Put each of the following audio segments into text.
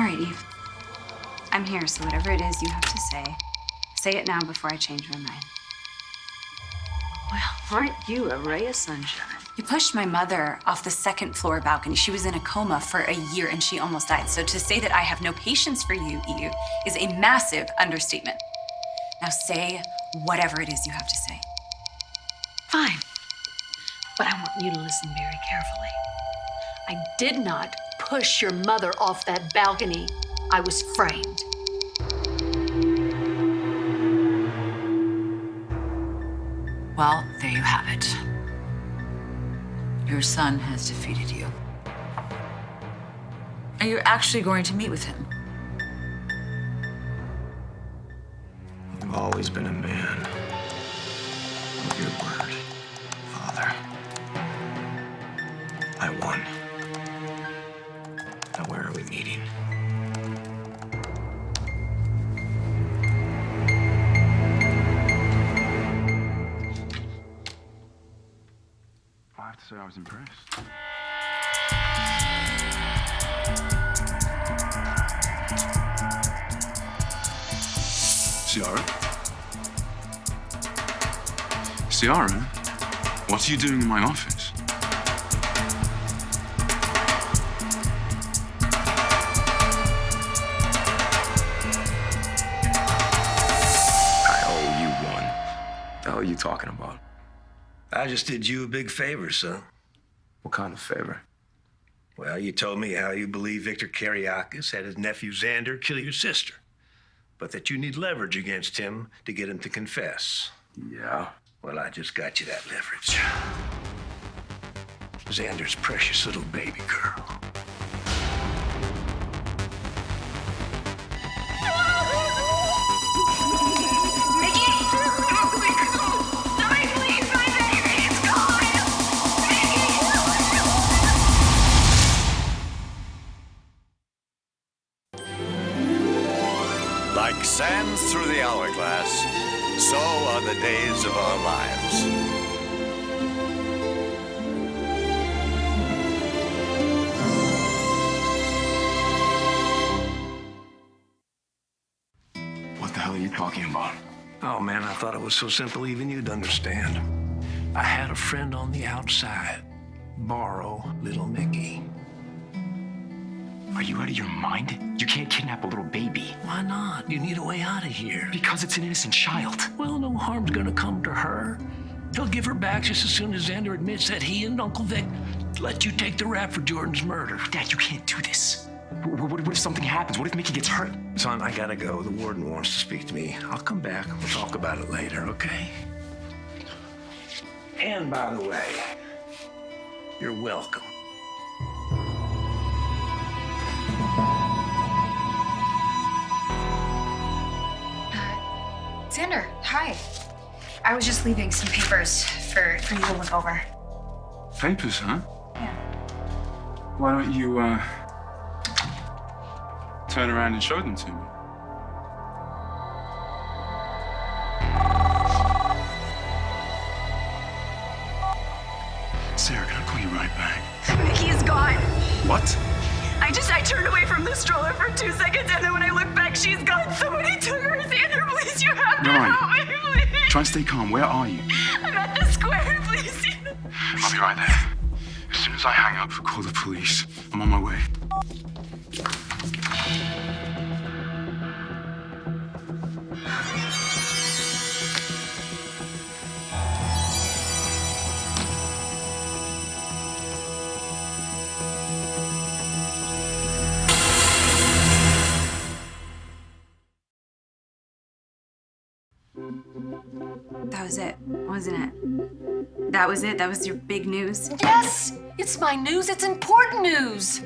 right, Eve. I'm here, so whatever it is you have to say it now before I change my mind. Well, aren't you a ray of sunshine? You pushed my mother off the second floor balcony. She was in a coma for a year and she almost died. So to say that I have no patience for you, Eve, is a massive understatement. Now say whatever it is you have to say. Fine. But I want you to listen very carefully. I did not push your mother off that balcony. I was framed. Well, there you have it. Your son has defeated you. Are you actually going to meet with him? You've always been a man of your word, Father. I won. Now where are we meeting? I have to say I was impressed. Ciara, what are you doing in my office? I owe you one. What the hell are you talking about? I just did you a big favor, son. What kind of favor? Well, you told me how you believe Victor Kiriakis had his nephew Xander kill your sister, but that you need leverage against him to get him to confess. Yeah. Well, I just got you that leverage. Xander's precious little baby girl. Like sands through the hourglass, so are the days of our lives. What the hell are you talking about? Oh, man, I thought it was so simple even you'd understand. I had a friend on the outside borrow little Mickey. Are you out of your mind? You can't kidnap a little baby. Why not? You need a way out of here. Because it's an innocent child. Well, no harm's gonna come to her. He'll give her back just as soon as Xander admits that he and Uncle Vic let you take the rap for Jordan's murder. Dad, you can't do this. What if something happens? What if Mickey gets hurt? Son, I gotta go. The warden wants to speak to me. I'll come back. We'll talk about it later, okay? And by the way, you're welcome. Xander, hi. I was just leaving some papers for you to look over. Papers, huh? Yeah. Why don't you, turn around and show them to me? Sarah, can I call you right back? Mickey is gone. What? I turned away from the stroller for 2 seconds, and then when I looked back, she's gone. Somebody took her. Xander, please, you have to help me, please. Try and stay calm. Where are you? I'm at the square, please. I'll be right there. As soon as I hang up, call the police. I'm on my way. That was it, wasn't it? That was it? That was your big news? Yes! It's my news. It's important news.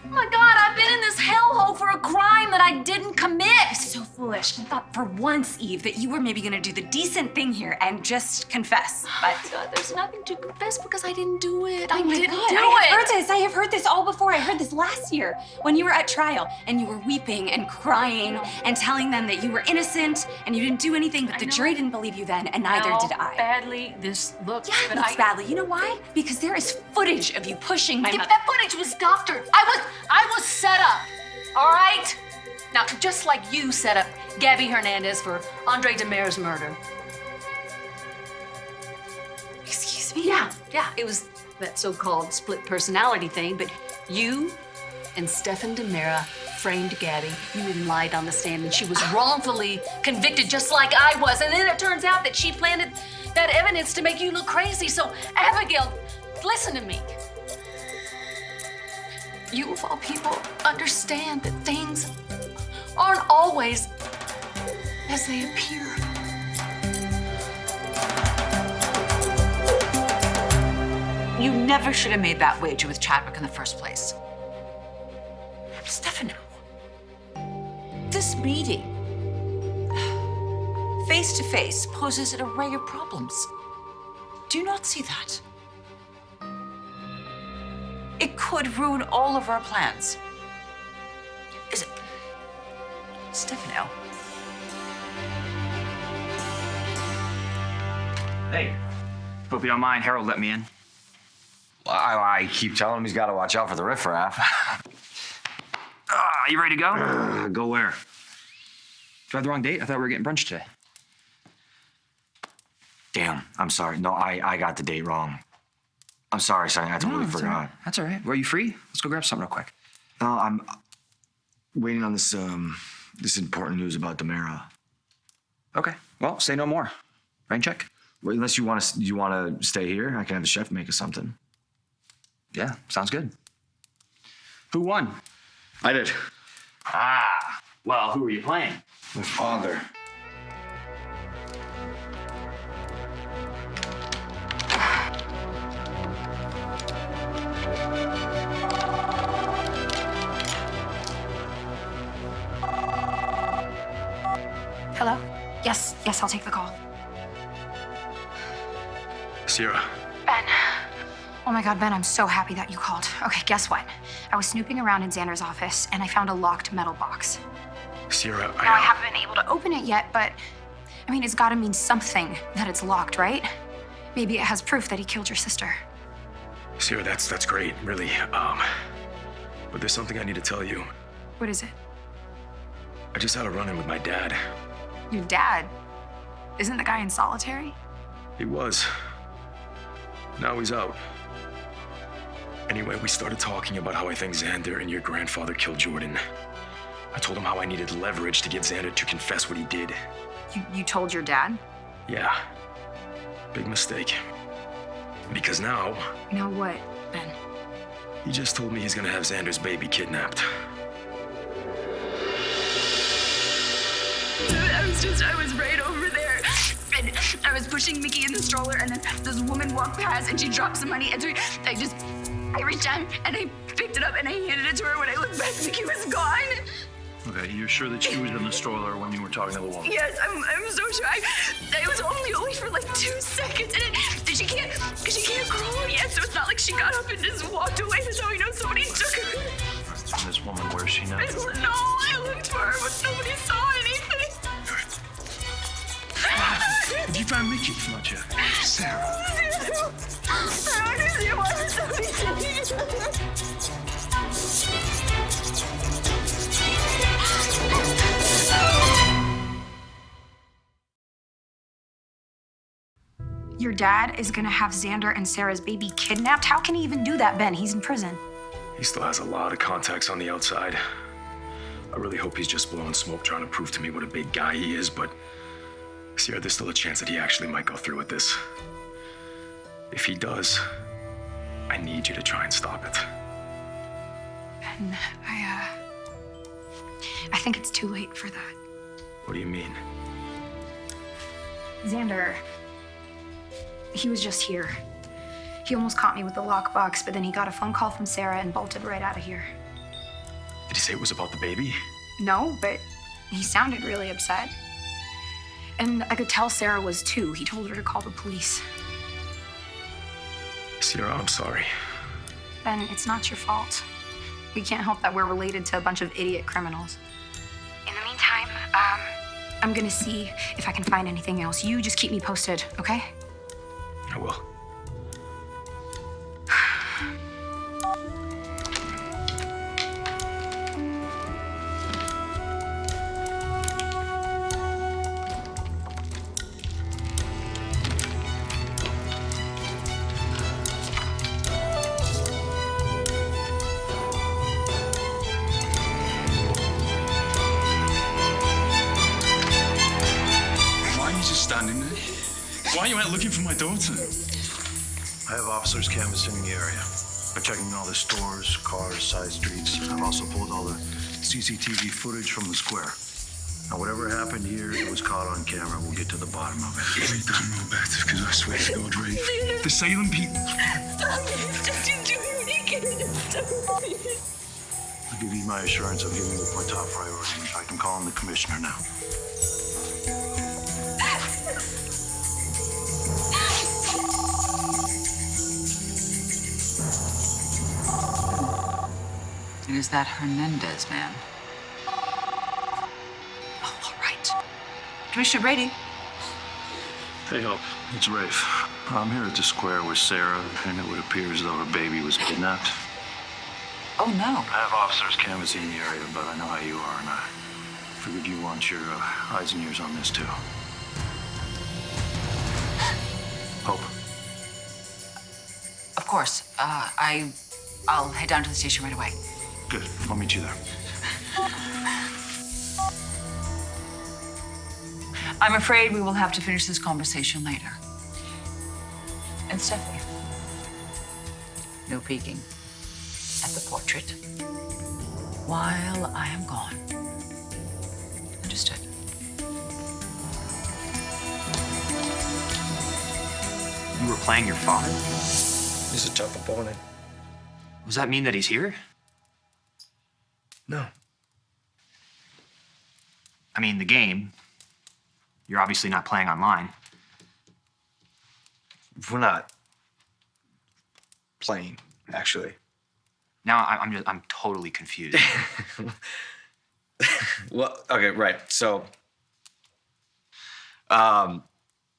Oh my God, I've been in this hellhole for a crime that I didn't commit. So foolish. I thought for once, Eve, that you were maybe gonna do the decent thing here and just confess. But Oh God, there's nothing to confess because I didn't do it. I my didn't God, do I it. have heard this. I have heard this all before. I heard this last year when you were at trial and you were weeping and crying and telling them that you were innocent and you didn't do anything, but the jury didn't believe you then, and neither did I. Badly this looks. Yeah, it but looks badly. You know why? Because there is footage of you pushing my mother. That footage was doctored. I was set up. All right? Now, just like you set up Gabby Hernandez for Andre Demers' murder. Excuse me? Yeah. It was that so-called split personality thing, but you and Stefan Demera framed Gabby. You even lied on the stand, and she was wrongfully convicted just like I was. And then it turns out that she planted that evidence to make you look crazy. So, Abigail, listen to me. You, of all people, understand that things aren't always as they appear. You never should have made that wager with Chadwick in the first place. Stefano, this meeting, face to face, poses an array of problems. Do you not see that? It could ruin all of our plans. Is it? Stefano. Hey, hope you don't mind. Harold let me in. I keep telling him he's got to watch out for the riffraff. You ready to go? Go where? Do I have the wrong date? I thought we were getting brunch today. Damn, I'm sorry. No, I got the date wrong. I'm sorry, son. I totally that's forgot. all right. That's all right. Well, are you free? Let's go grab something real quick. No, I'm waiting on this this important news about Demera. Okay. Well, say no more. Rain check. Well, unless you want to stay here, I can have the chef make us something. Yeah, sounds good. Who won? I did. Well, who are you playing? My father. Hello? Yes, I'll take the call. Sierra. Ben. Oh my God, Ben, I'm so happy that you called. Okay, guess what? I was snooping around in Xander's office and I found a locked metal box. Sierra, Now, I haven't been able to open it yet, but I mean, it's gotta mean something that it's locked, right? Maybe it has proof that he killed your sister. Sierra, that's great, really. But there's something I need to tell you. What is it? I just had a run-in with my dad. Your dad? Isn't the guy in solitary? He was. Now he's out. Anyway, we started talking about how I think Xander and your grandfather killed Jordan. I told him how I needed leverage to get Xander to confess what he did. You told your dad? Yeah. Big mistake. Because now, Now what, Ben? he just told me he's gonna have Xander's baby kidnapped. I was right over there. And I was pushing Mickey in the stroller, and then this woman walked past, and she dropped some money, and so I reached down, and I picked it up, and I handed it to her. When I looked back, Mickey was gone. Okay, you're sure that she was in the stroller when you were talking to the woman? Yes, I'm so sure. I was only for like 2 seconds, and she can't crawl yet, so it's not like she got up and just walked away. That's how I know somebody took her. And this woman, where is she now? I don't know. I looked for her, but nobody saw anything. Did you find Mickey? Not yet. Sarah. I don't understand why there's somebody taking Your dad is gonna have Xander and Sarah's baby kidnapped? How can he even do that, Ben? He's in prison. He still has a lot of contacts on the outside. I really hope he's just blowing smoke trying to prove to me what a big guy he is, but Sierra, there's still a chance that he actually might go through with this. If he does, I need you to try and stop it. Ben, I think it's too late for that. What do you mean? Xander, he was just here. He almost caught me with the lockbox, but then he got a phone call from Sarah and bolted right out of here. Did he say it was about the baby? No, but he sounded really upset. And I could tell Sarah was too. He told her to call the police. Sierra, I'm sorry. Ben, it's not your fault. We can't help that we're related to a bunch of idiot criminals. In the meantime, I'm gonna see if I can find anything else. You just keep me posted, okay? I will. looking for my daughter. I have officers canvassing the area. They're checking all the stores, cars, side streets. I've also pulled all the CCTV footage from the square. Now, whatever happened here, it was caught on camera. We'll get to the bottom of it. Ray, don't know about it, because I swear to God, Ray, the Salem people. Stop it. Just do it. I'll give you my assurance of giving it my top priority. In fact, I'm calling the commissioner now. It is that Hernandez man. Oh, all right. Commissioner Brady. Hey, Hope. It's Rafe. I'm here at the square with Sarah, and it would appear as though her baby was kidnapped. Oh, no. I have officers canvassing the area, but I know how you are, and I figured you want your eyes and ears on this, too. Hope. Of course. I'll head down to the station right away. Good. I'll meet you there. I'm afraid we will have to finish this conversation later. And Stephanie, no peeking at the portrait while I am gone. Understood? You were playing your father? He's a tough opponent. Does that mean that he's here? No. I mean, the game. You're obviously not playing online. We're not playing, actually. Now I'm totally confused. Well, okay, right. So,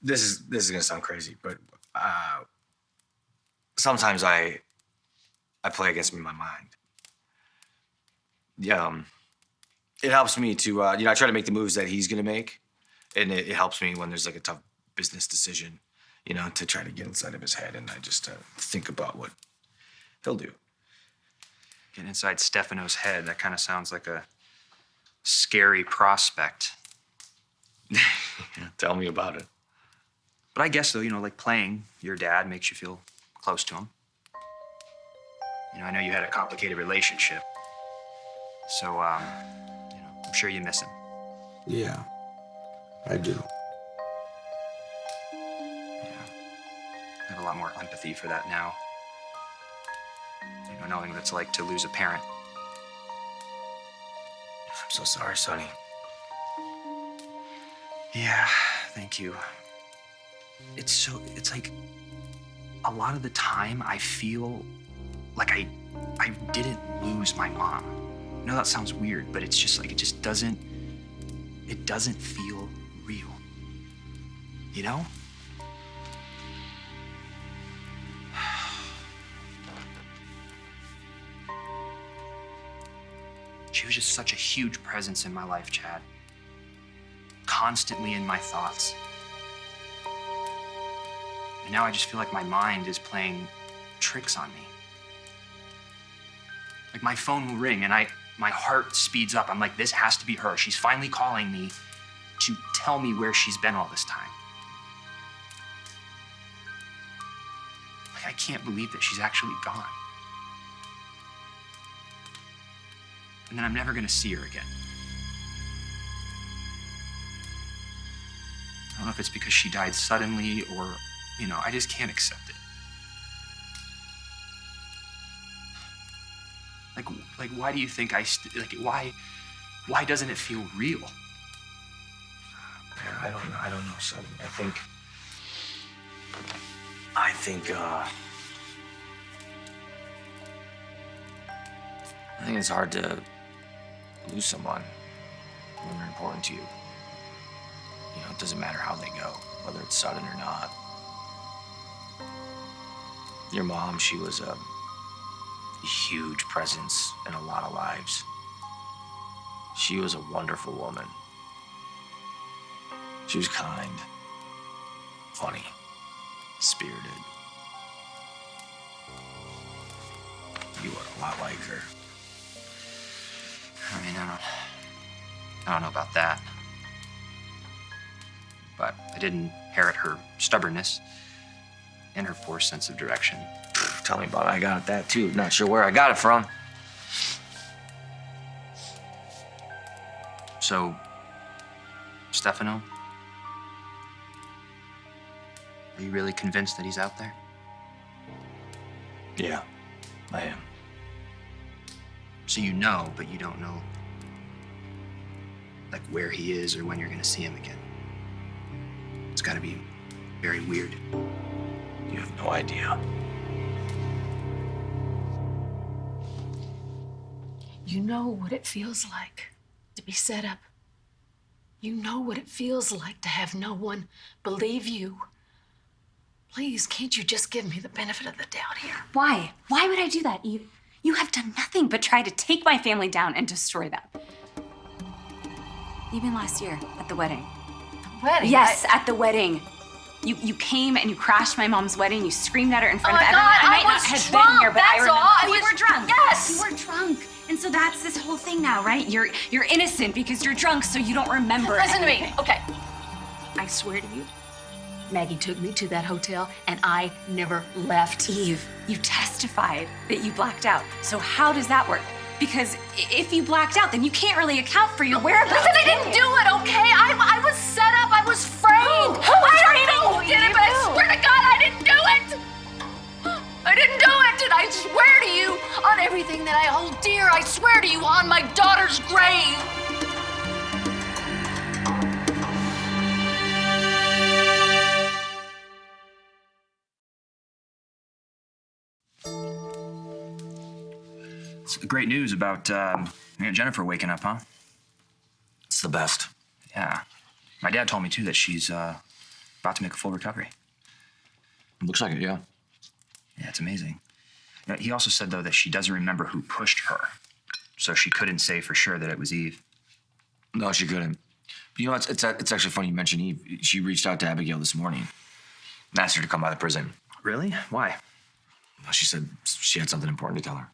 this is gonna sound crazy, but sometimes I play against my mind. It helps me to I try to make the moves that he's gonna make, and it helps me when there's like a tough business decision, to try to get inside of his head, and I just think about what he'll do. Getting inside Stefano's head, that kind of sounds like a scary prospect. Tell me about it. But I guess, though, like playing your dad makes you feel close to him. I know you had a complicated relationship. So, I'm sure you miss him. Yeah, I do. Yeah. I have a lot more empathy for that now. Knowing what it's like to lose a parent. I'm so sorry, Sonny. Yeah, thank you. It's like a lot of the time I feel like I didn't lose my mom. I know that sounds weird, but it's just like, it doesn't feel real. You know? She was just such a huge presence in my life, Chad. Constantly in my thoughts. And now I just feel like my mind is playing tricks on me. Like my phone will ring and my heart speeds up. I'm like, this has to be her. She's finally calling me to tell me where she's been all this time. Like, I can't believe that she's actually gone. And then I'm never gonna see her again. I don't know if it's because she died suddenly or, I just can't accept it. Like, why do you think why doesn't it feel real? Man, I don't know, Sonny. I think it's hard to lose someone when they're important to you. It doesn't matter how they go, whether it's sudden or not. Your mom, she was a huge presence in a lot of lives. She was a wonderful woman. She was kind, funny, spirited. You are a lot like her. I mean, I don't know about that. But I didn't inherit her stubbornness and her poor sense of direction. Tell me about it. I got that too. Not sure where I got it from. So, Stefano, are you really convinced that he's out there? Yeah, I am. So you know, but you don't know, like, where he is or when you're gonna see him again. It's gotta be very weird. You have no idea. You know what it feels like to be set up. You know what it feels like to have no one believe you. Please, can't you just give me the benefit of the doubt here? Why? Why would I do that, Eve? You have done nothing but try to take my family down and destroy them. Even last year at the wedding. The wedding? Yes, at the wedding. You came and you crashed my mom's wedding. You screamed at her in front of my everyone. God, I might I not was have drunk, been here, but I that's remember. all. I You was- were drunk. Yes. You were drunk. And so that's this whole thing now, right? You're innocent because you're drunk, so you don't remember Listen to me, anything. okay. I swear to you, Maggie took me to that hotel and I never left. Eve, you testified that you blacked out. So how does that work? Because if you blacked out, then you can't really account for your whereabouts. Listen, I didn't do it, okay? I was set up, I was framed. Who I don't know framed who did it, but I swear to God, I didn't do it. I didn't do it, and I swear to you on everything that I hold dear, I swear to you on my daughter's grave. It's great news about Jennifer waking up, huh? It's the best. Yeah. My dad told me, too, that she's about to make a full recovery. Looks like it, yeah. Yeah, it's amazing. You know, he also said, though, that she doesn't remember who pushed her. So she couldn't say for sure that it was Eve. No, she couldn't. But you know, it's actually funny you mentioned Eve. She reached out to Abigail this morning and asked her to come by the prison. Really? Why? Well, she said she had something important to tell her.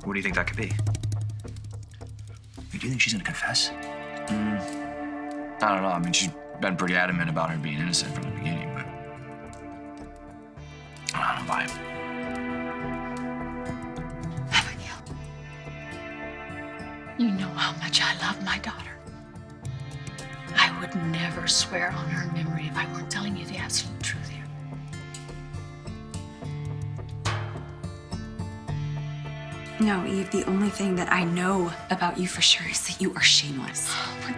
What do you think that could be? Do you think she's gonna confess? I don't know. I mean, she's been pretty adamant about her being innocent from the beginning, but I don't know why. Abigail, you know how much I love my daughter. I would never swear on her memory if I weren't telling you the absolute truth here. No, Eve, the only thing that I know about you for sure is that you are shameless. Wait.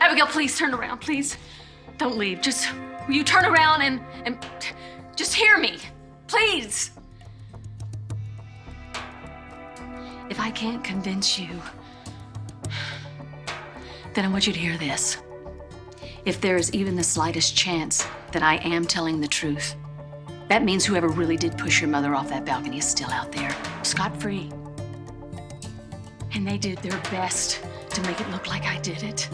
Abigail, please turn around, please. Don't leave. Just, will you turn around and just hear me, please. If I can't convince you, then I want you to hear this. If there is even the slightest chance that I am telling the truth, that means whoever really did push your mother off that balcony is still out there, scot-free. And they did their best to make it look like I did it.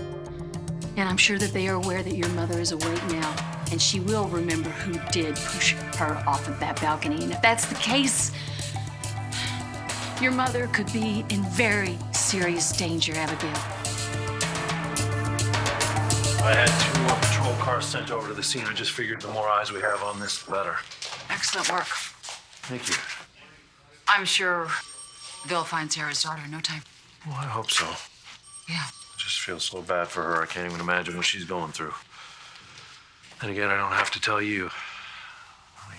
And I'm sure that they are aware that your mother is awake now, and she will remember who did push her off of that balcony. And if that's the case, your mother could be in very serious danger, Abigail. I had 2 more patrol cars sent over to the scene. I just figured the more eyes we have on this, the better. Excellent work. Thank you. I'm sure they'll find Sarah's daughter in no time. Well, I hope so. Yeah. I just feel so bad for her. I can't even imagine what she's going through. And again, I don't have to tell you.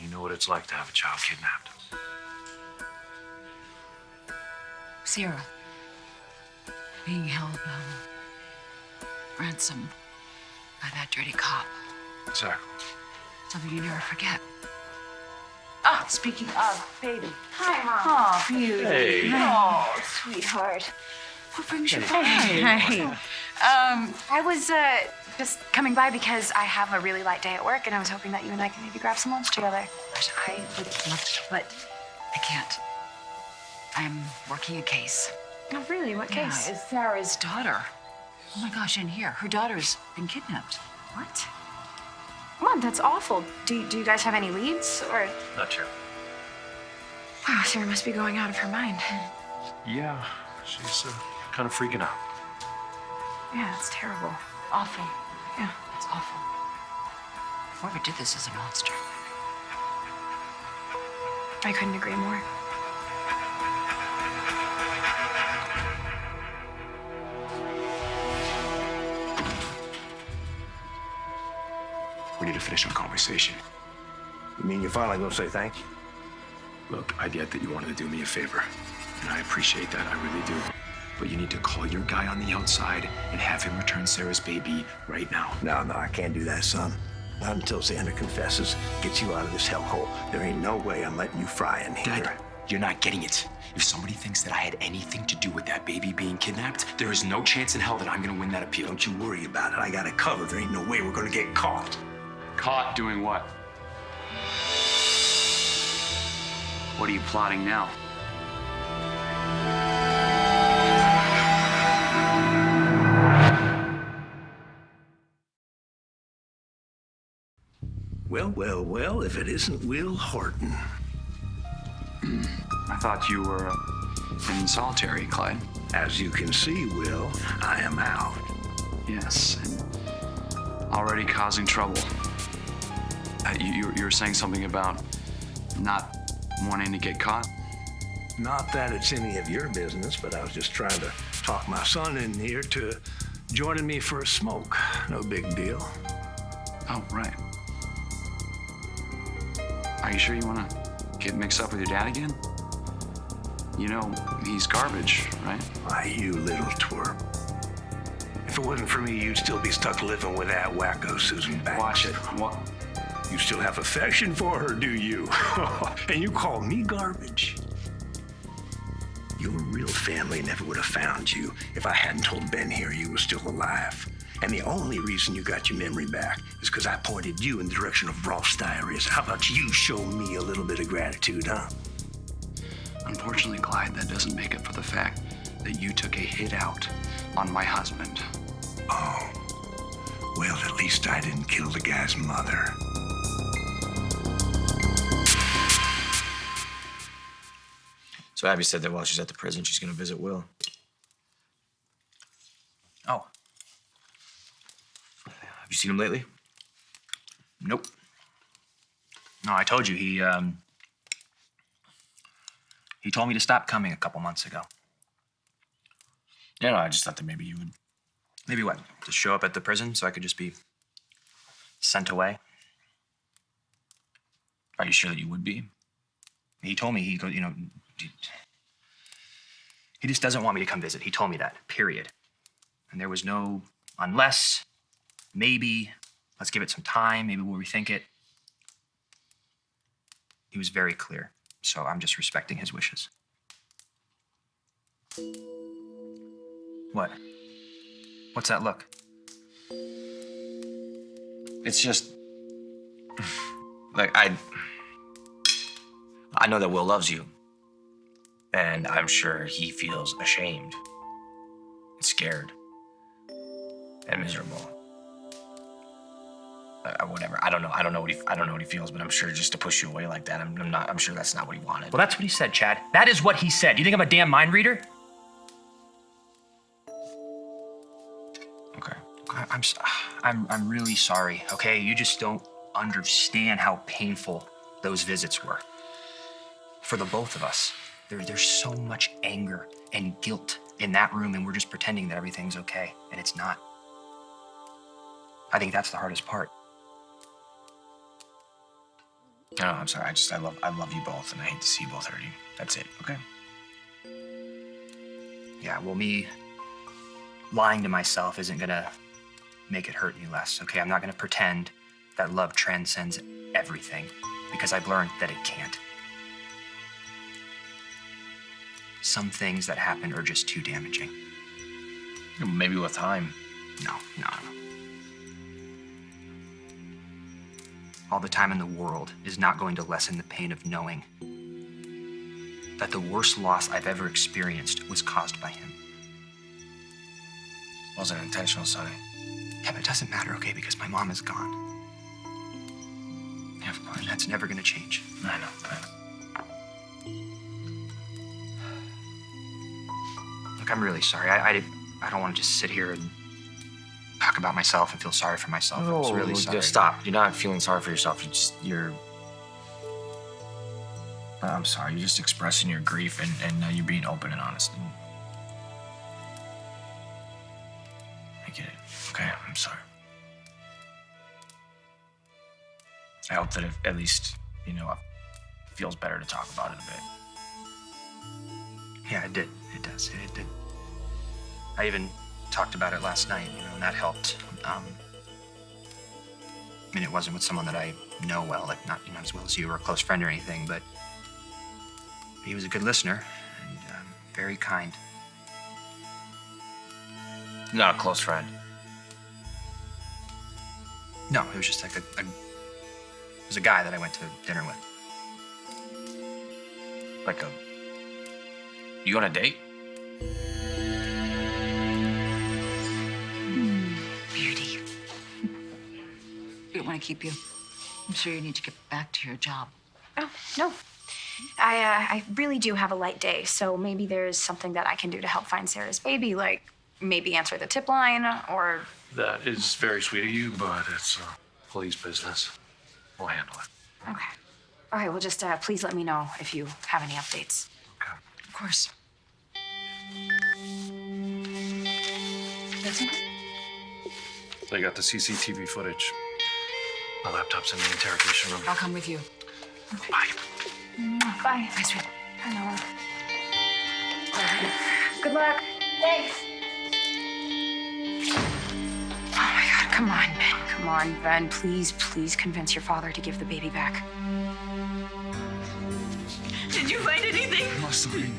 You know what it's like to have a child kidnapped. Sarah being held ransom by that dirty cop. Exactly. Something you never forget. Oh, speaking of, baby. Hi, Mom. Oh, beauty. Hey. Oh, sweetheart. What brings you Hi. I was just coming by because I have a really light day at work, and I was hoping that you and I could maybe grab some lunch together. I would love to, but I can't. I'm working a case. Oh, really? What case? Yeah, it's Sarah's daughter. Oh my gosh, in here. Her daughter's been kidnapped. What? Mom, that's awful. Do you guys have any leads, or? Not sure. Wow, Sarah must be going out of her mind. Yeah, she's kind of freaking out. Yeah, that's terrible. awful. Yeah. It's awful. Whoever did this is a monster. I couldn't agree more. We need to finish our conversation. You mean you're finally gonna say thank you? Look, I get that you wanted to do me a favor, and I appreciate that, I really do. But you need to call your guy on the outside and have him return Sarah's baby right now. No, I can't do that, son. Not until Xander confesses, gets you out of this hellhole. There ain't no way I'm letting you fry in here. Dad, you're not getting it. If somebody thinks that I had anything to do with that baby being kidnapped, there is no chance in hell that I'm gonna win that appeal. Don't you worry about it. I got it covered. There ain't no way we're gonna get caught. Caught doing what? What are you plotting now? Well, if it isn't Will Horton. I thought you were in solitary, Clyde. As you can see, Will, I am out. Yes, and already causing trouble. You were saying something about not wanting to get caught? Not that it's any of your business, but I was just trying to talk my son in here to joining me for a smoke. No big deal. Oh, right. Are you sure you want to get mixed up with your dad again? You know, he's garbage, right? Why, you little twerp. If it wasn't for me, you'd still be stuck living with that wacko Susan Banks. Watch it. What? You still have affection for her, do you? And you call me garbage? Your real family never would have found you if I hadn't told Ben here you were still alive. And the only reason you got your memory back is because I pointed you in the direction of Ross Diaries. How about you show me a little bit of gratitude, huh? Unfortunately, Clyde, that doesn't make up for the fact that you took a hit out on my husband. Oh. Well, at least I didn't kill the guy's mother. So Abby said that while she's at the prison, she's gonna visit Will. Oh. Have you seen him lately? Nope. No, I told you, he told me to stop coming a couple months ago. Yeah, no, I just thought that maybe you would. Maybe what? Just show up at the prison so I could just be sent away? Are you sure that you would be? He told me, he just doesn't want me to come visit. He told me that, period. And there was no unless, maybe, let's give it some time, maybe we'll rethink it. He was very clear, so I'm just respecting his wishes. What? What's that look? It's just like I know that Will loves you, and I'm sure he feels ashamed and scared and miserable. Whatever. I don't know what he feels, but I'm sure just to push you away like that, I'm sure that's not what he wanted. Well, that's what he said, Chad. That is what he said. You think I'm a damn mind reader? Okay. I'm really sorry, okay? You just don't understand how painful those visits were. For the both of us. There's so much anger and guilt in that room, and we're just pretending that everything's okay, and it's not. I think that's the hardest part. No, I'm sorry. I love you both, and I hate to see you both hurting. That's it, okay? Yeah, well, me lying to myself isn't gonna make it hurt any less, okay? I'm not gonna pretend that love transcends everything, because I've learned that it can't. Some things that happen are just too damaging. Maybe with time. No. All the time in the world is not going to lessen the pain of knowing that the worst loss I've ever experienced was caused by him. Wasn't intentional, Sonny. Yeah, but it doesn't matter, okay, because my mom is gone. Yeah, of course. That's never gonna change. I know. Look, I'm really sorry. I don't want to just sit here and talk about myself and feel sorry for myself. I was really sorry. Just stop. You're not feeling sorry for yourself. I'm sorry. You're just expressing your grief and you're being open and honest. I get it. Okay, I'm sorry. I hope that at least, it feels better to talk about it a bit. Yeah, it did. It does. It did. I even talked about it last night, and that helped. It wasn't with someone that I know well, like not as well as you or a close friend or anything, but he was a good listener and very kind. Not a close friend. No, it was just like it was a guy that I went to dinner with. You on a date? Beauty. We don't want to keep you. I'm sure you need to get back to your job. Oh, no. I really do have a light day, so maybe there's something that I can do to help find Sarah's baby, like maybe answer the tip line or... That is very sweet of you, but it's police business. We'll handle it. Okay. All right, well, just please let me know if you have any updates. Okay. Of course. That's it? They got the CCTV footage. My laptop's in the interrogation room. I'll come with you. Okay. Bye. Bye. Bye, sweet. Bye, Noah. Good luck. Thanks. Oh, my God. Come on, Ben. Come on, Ben. Please convince your father to give the baby back. Did you find anything? I'm sorry.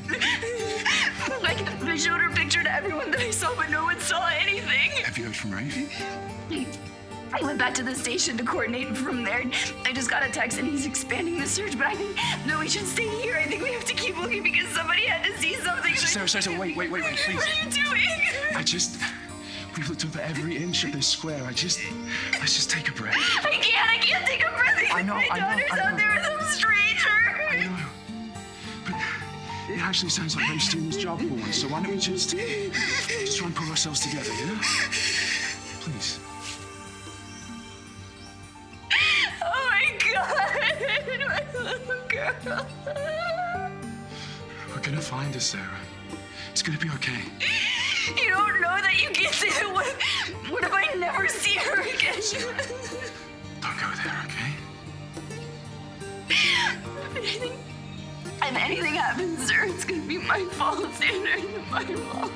I showed her picture to everyone that I saw, but no one saw anything. Have you heard from Ray? I went back to the station to coordinate from there. I just got a text and he's expanding the search, but I think, no, we should stay here. I think we have to keep looking because somebody had to see something. Sarah, wait, please. What are you doing? We've looked over every inch of this square. Let's just take a breath. I can't take a breath. I know. My daughter's out there with some stranger. I know. But it actually sounds like Ray's doing his job for once, so why don't we just try and pull ourselves together, yeah? Please. Oh my God, my little girl. We're gonna find her, Sarah. It's gonna be okay. You don't know that you can't say that. What if I never see her again? Sarah, don't go there, okay? If anything happens, sir, it's gonna be my fault, Sandra. My fault.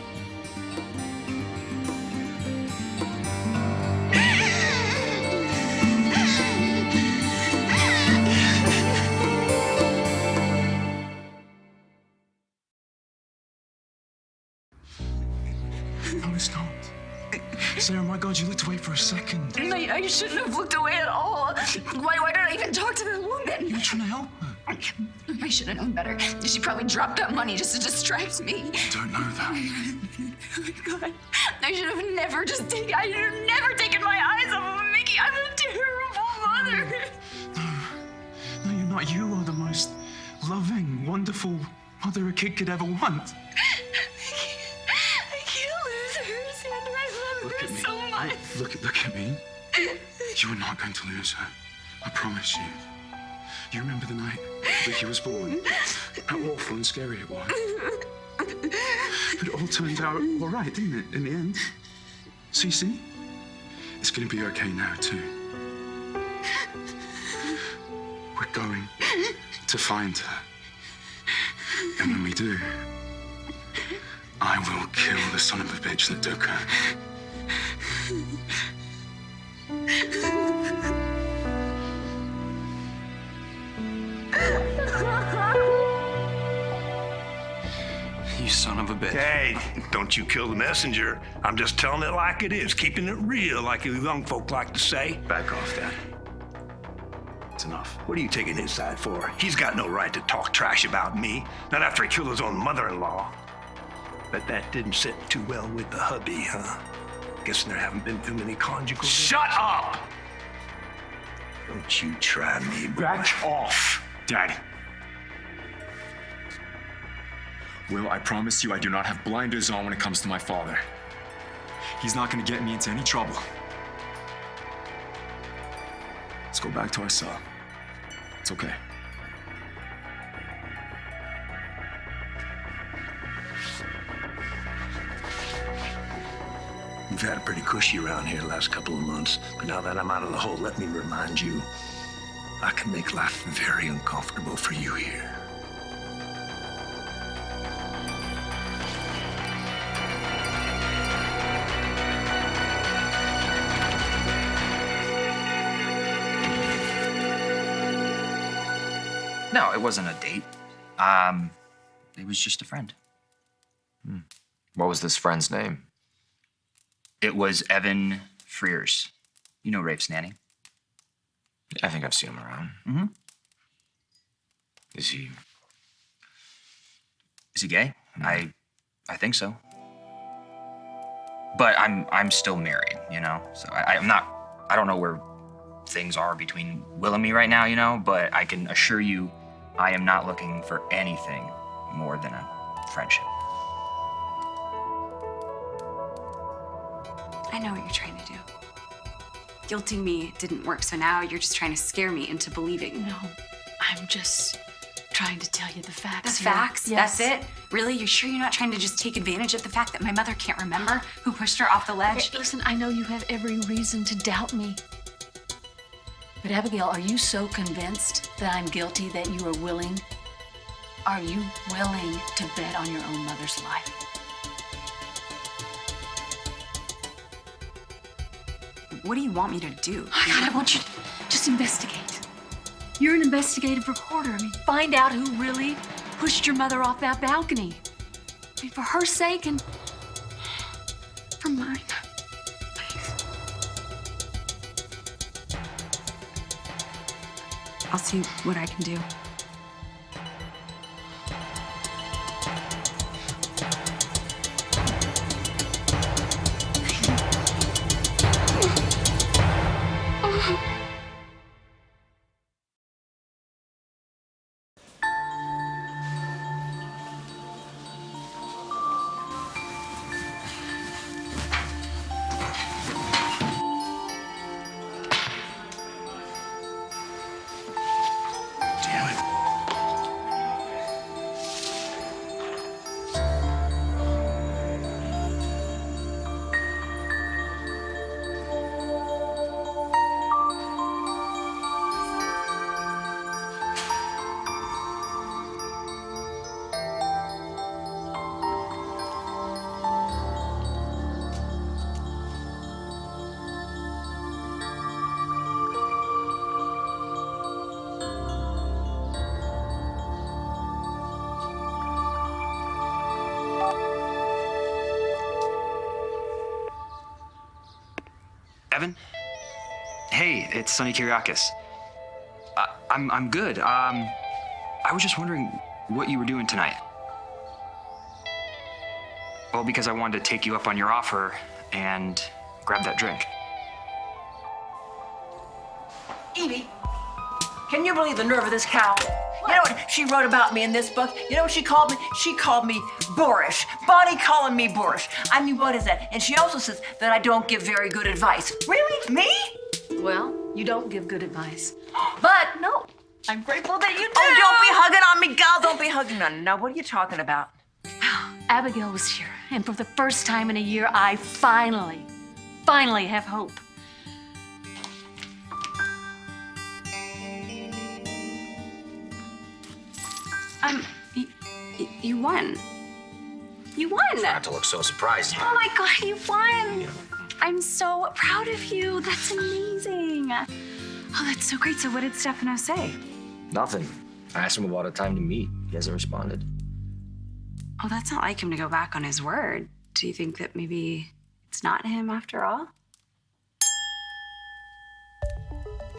No, it's not. Sarah, my God, you looked away for a second. I shouldn't have looked away at all. Why did I even talk to that woman? You were trying to help her. I should have known better. She probably dropped that money just to distract me. You don't know that. Oh my God. I should have never taken my eyes off of Mickey. I'm a terrible mother. No, you're not. You are the most loving, wonderful mother a kid could ever want. I can't lose her, Sandra. I love her so much. Look at me. You are not going to lose her. I promise you. You remember the night Vicky was born? How awful and scary it was. But it all turned out all right, didn't it, in the end? See? It's going to be okay now, too. We're going to find her. And when we do, I will kill the son of a bitch that took her. You son of a bitch. Hey, don't you kill the messenger. I'm just telling it like it is, keeping it real, like you young folk like to say. Back off, Dad. It's enough. What are you taking his side for? He's got no right to talk trash about me, not after he killed his own mother-in-law. Bet that didn't sit too well with the hubby, huh? Guessing there haven't been too many conjugal... Shut up! Don't you try me, boy. Back off, Dad. Will, I promise you I do not have blinders on when it comes to my father. He's not gonna get me into any trouble. Let's go back to our cell. It's okay. You've had it pretty cushy around here the last couple of months, but now that I'm out of the hole, let me remind you, I can make life very uncomfortable for you here. No, it wasn't a date. It was just a friend. What was this friend's name? It was Evan Frears. You know Rafe's nanny. I think I've seen him around. Mm-hmm. Is he gay? I think so. But I'm still married, you know? So I'm not, I don't know where things are between Will and me right now, you know? But I can assure you, I am not looking for anything more than a friendship. I know what you're trying to do. Guilting me didn't work, so now you're just trying to scare me into believing. No, I'm just trying to tell you the facts. The here. facts? Yes. That's it? Really? You're sure you're not trying to just take advantage of the fact that my mother can't remember who pushed her off the ledge? Okay, listen, I know you have every reason to doubt me. But Abigail, are you so convinced that I'm guilty that you are willing? Are you willing to bet on your own mother's life? What do you want me to do? I want you to just investigate. You're an investigative reporter. I mean, find out who really pushed your mother off that balcony. I mean, for her sake and for mine. Please. I'll see what I can do. Evan? Hey, it's Sonny Kiriakis. I'm good. I was just wondering what you were doing tonight. Well, because I wanted to take you up on your offer and grab that drink. Evie, can you believe the nerve of this cow? You know what she wrote about me in this book? You know what she called me? She called me boorish. Bonnie calling me boorish. I mean, what is that? And she also says that I don't give very good advice. Really? Me? Well, you don't give good advice. But no, I'm grateful that you do. Oh, don't be hugging on me, gal. Don't be hugging on me. Now, what are you talking about? Abigail was here, and for the first time in a year, I finally have hope. You won. You won. Not to look so surprised. Oh my God, you won. I'm so proud of you. That's amazing. Oh, that's so great. So what did Stefano say? Nothing. I asked him about a time to meet. He hasn't responded. Oh, that's not like him to go back on his word. Do you think that maybe it's not him after all?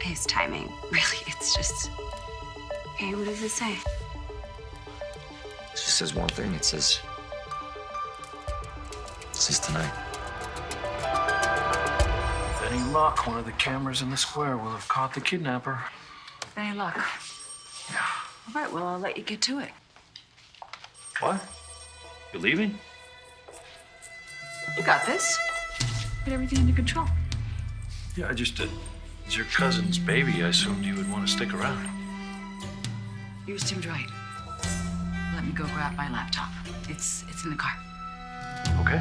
His timing, really, it's just... Okay, what does it say? It just says one thing. It says tonight. With any luck, one of the cameras in the square will have caught the kidnapper. Any luck? Yeah. All right, well, I'll let you get to it. What? You leaving? You got this. Get everything under control. Yeah, it's your cousin's baby. I assumed you would want to stick around. Yours seemed right. Let me go grab my laptop. It's in the car. Okay.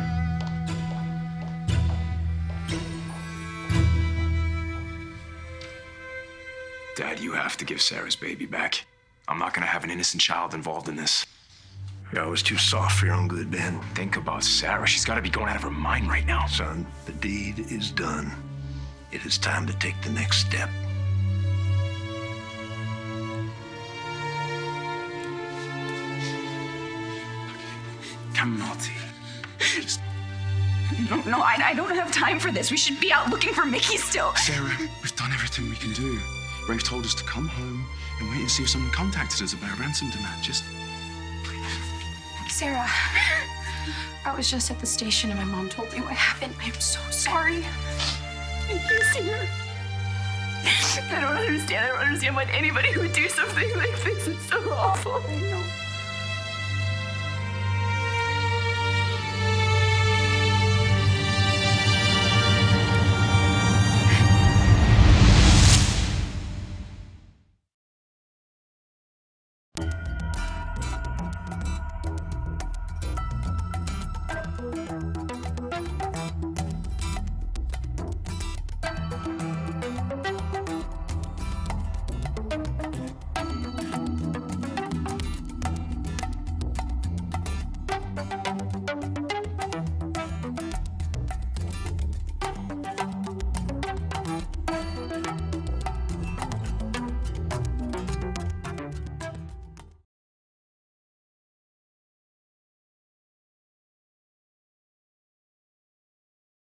Dad, you have to give Sarah's baby back. I'm not gonna have an innocent child involved in this. Yeah, I was too soft for your own good, Ben. Think about Sarah. She's gotta be going out of her mind right now. Son, the deed is done. It is time to take the next step. Camati. No, I don't have time for this. We should be out looking for Mickey still. Sarah, we've done everything we can do. Rafe told us to come home and wait and see if someone contacted us about a ransom demand. Just Sarah, I was just at the station and my mom told me what happened. I am so sorry. Mickey's here. I don't understand. I don't understand why anybody would do something like this. It's so awful. I know.